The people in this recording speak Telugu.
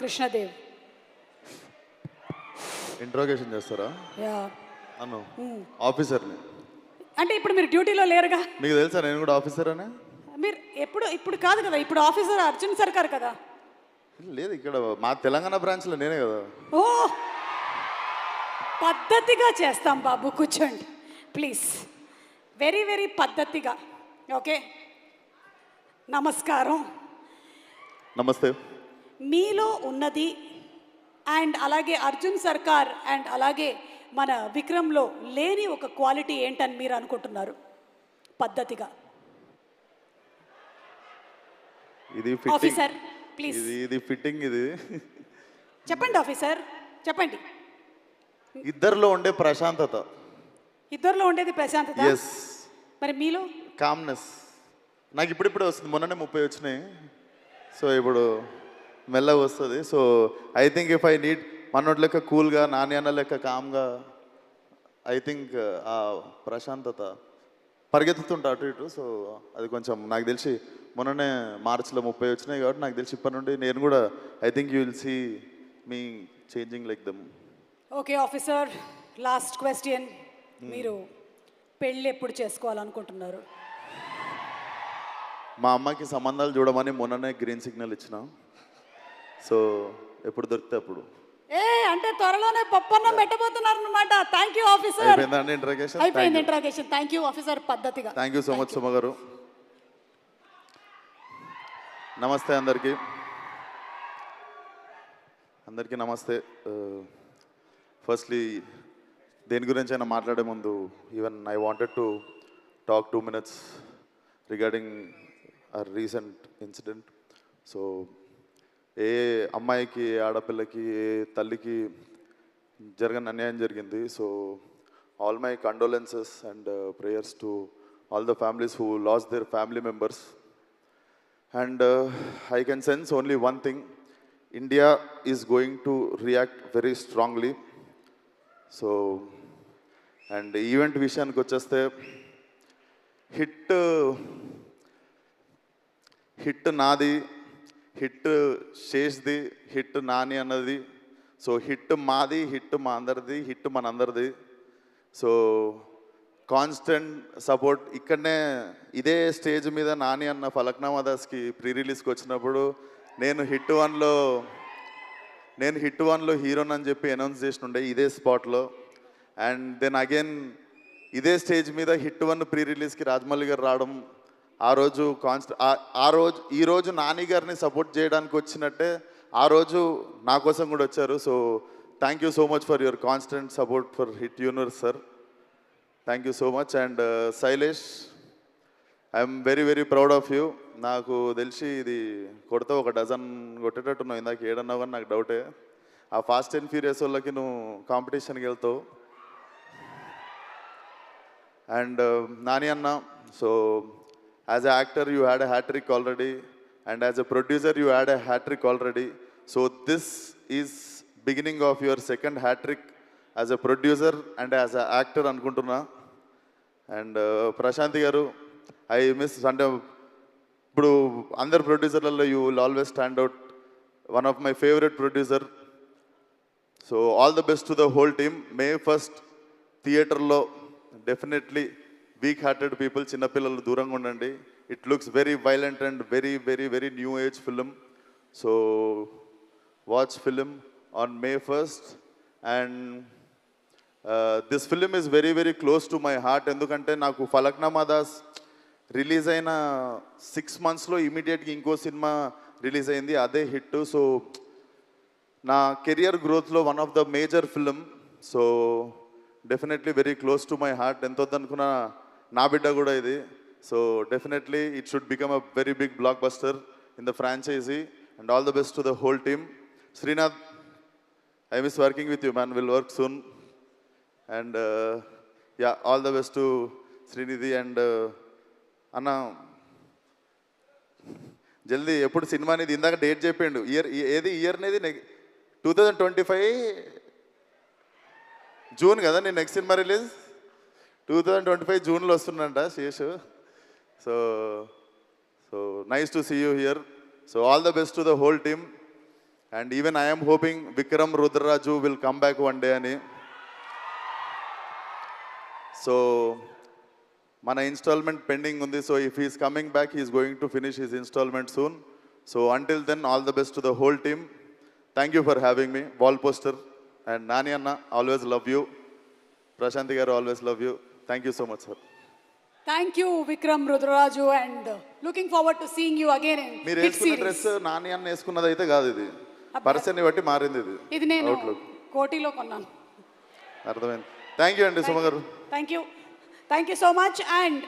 కృష్ణదేవ్. ఇంట్రోగేషన్ చేస్తారా యా. అన్ను ఆఫీసర్ని? అంటే ఇప్పుడు మీరు డ్యూటీలో లేరుగా. మీకు తెలుసా నేను కూడా ఆఫీసర్ అని? మీరు ఇప్పుడు కాదు కదా, ఇప్పుడు ఆఫీసర్ అర్జున్ సర్కార్ కదా. లేదు, ఇక్కడ మా తెలంగాణ బ్రాంచ్లో నేనే కదా. ఓ, పద్ధతిగా చేస్తాం బాబు, కూర్చోండి ప్లీజ్. వెరీ వెరీ పద్ధతిగా. ఓకే, నమస్కారం. నమస్తే. మీలో ఉన్నది అండ్ అలాగే అర్జున్ సర్కార్ అండ్ అలాగే మన విక్రమ్లో లేని ఒక క్వాలిటీ ఏంటని మీరు అనుకుంటున్నారు? పద్ధతిగా. ఇది ఆఫీసర్ ప్లీజ్ ఇది ఫిట్టింగ్. ఇది చెప్పండి ఆఫీసర్, చెప్పండి. ఇద్దరిలో ఉండే ప్రశాంతత. ఇద్దరిలో ఉండేది ప్రశాంతత. ఎస్. మరి మీలో? కామ్నెస్. నాకు ఇప్పుడిప్పుడే వస్తుంది, మొన్ననే 30 వచ్చినాయి. సో ఇప్పుడు మెల్లగా వస్తుంది. So I think if I need మనోటి లెక్క కూల్గా, నాని అన్న లెక్క కామ్గా, ఐ థింక్ ఆ ప్రశాంతత పరిగెత్తుతుంటా అటు ఇటు. సో అది కొంచెం నాకు తెలిసి మొన్ననే మార్చిలో 30 వచ్చినాయి కాబట్టి నాకు తెలిసి ఇప్పటి నుండి నేను కూడా I think you will see me changing like them. Okay officer, last question. మీరు పెళ్ళి ఎప్పుడు చేసుకోవాలనుకుంటున్నారు? మా అమ్మకి సంబంధాలు చూడమని మొన్ననే గ్రీన్ సిగ్నల్ ఇచ్చిన. సో ఎప్పుడు దొరికితే అప్పుడు. అంటే త్వరలోనే పప్పన్నం పెట్టబోతున్నారు అనమాట. Thank you officer. అయిపోయిందండి ఇంట్రాగేషన్? అయిపోయింది ఇంట్రాగేషన్. థ్యాంక్ యూ ఆఫీసర్, పద్ధతిగా. Thank you so much Suma గారు. నమస్తే అందరికీ. అందరికీ నమస్తే. ఫస్ట్లీ దేని గురించి అయినా మాట్లాడే ముందు even I wanted to talk 2 minutes regarding a recent incident. So ఏ అమ్మాయికి, ఆడపిల్లకి, ఏ తల్లికి జరగని అన్యాయం జరిగింది. So all my condolences and prayers to all the families who lost their family members. And I can sense only one thing: India is going to react very strongly. So and event విషయానికి వచ్చేస్తే హిట్ నాది, హిట్ శేష్ది, హిట్ నాని అన్నది. సో హిట్ మాది, హిట్ మా అందరిది, హిట్ మనందరిది. So constant support. ఇక్కడనే ఇదే స్టేజ్ మీద నాని అన్న ఫలక్నామా దాస్కి ప్రీ రిలీజ్కి వచ్చినప్పుడు నేను హిట్ వన్లో హీరోని అని చెప్పి అనౌన్స్ చేసినుండే ఇదే స్పాట్లో. అండ్ దెన్ అగైన్ ఇదే స్టేజ్ మీద హిట్ 1 ప్రీ రిలీజ్కి రాజమౌళి గారు రావడం, ఈరోజు నాని గారిని సపోర్ట్ చేయడానికి వచ్చినట్టే ఆ రోజు నా కోసం కూడా వచ్చారు. So thank you so much for your constant support for hit universe sir. Thank you so much. And Shailesh, I'm very very proud of you. నాకు తెలిసి ఇది కొడితే 1 డజన్ కొట్టేటట్టున్నావు. ఇందాక ఏడన్నావు కానీ నాకు డౌటే. ఆ ఫాస్ట్ అండ్ ఫ్యూరియస్ వాళ్ళకి నువ్వు కాంపిటీషన్కి వెళ్తావు. అండ్ నాని అన్న, so as a actor you had a hat-trick already, and as a producer you had a hat-trick already. So this is beginning of your second hat-trick as a producer and as a actor అనుకుంటున్నా. And Prashanthi garu, I miss, అంటే ఇప్పుడు అందరు ప్రొడ్యూసర్లలో you will always stand out, one of my favourite producer. So all the best to the whole team. May 1st థియేటర్లో డెఫినెట్లీ వీక్ హార్టెడ్ పీపుల్, చిన్నపిల్లలు దూరంగా ఉండండి. It looks very violent and very very very new age film. So watch film on May 1st. And this film is very very close to my heart. ఎందుకంటే నాకు ఫలక్నామా దాస్ రిలీజ్ అయిన 6 monthsలో ఇమీడియట్గా ఇంకో సినిమా రిలీజ్ అయింది, అదే హిట్. సో నా కెరియర్ గ్రోత్లో one of the major film. So definitely very close to my heart. ఎంత వద్దనుకున్నా నా బిడ్డ కూడా ఇది. So definitely it should become a very big blockbuster in the franchise. And all the best to the whole team. Srinath, I miss working with you man, will work soon. And yeah, all the best to Srinidhi. And అన్న జల్దీ ఎప్పుడు సినిమా అనేది ఇందాక డేట్ చెప్పిండు. ఏది ఇయర్ అనేది 2025 జూన్ కదా నేను నెక్స్ట్ సినిమా రిలీజ్. 2025 జూన్లో వస్తుందంట Seshu. So so nice to see you here. So all the best to the whole team. And even I'm hoping Vikram Rudraraju will come back one day అని. సో మన ఇన్స్టాల్మెంట్ పెండింగ్ ఉంది. So if he's coming back he's going to finish his instalment soon. So until then all the best to the whole team. Thank you for having me. Wall poster and Nani అన్న ఆల్వేస్ లవ్ యూ. ప్రశాంతి గారు always love you. Thank you so much sir. Thank you Vikram Rudraraju and looking forward to seeing you again in మీరు వేసుకున్న డ్రెస్ నాని అన్న వేసుకున్నది అయితే కాదు, ఇది పర్సన్ని బట్టి మారింది. ఇది నేను కోటిలో కొన్నాను. అర్థమైంది. థ్యాంక్ యూ అండి సుమ గారు. Thank you so much. And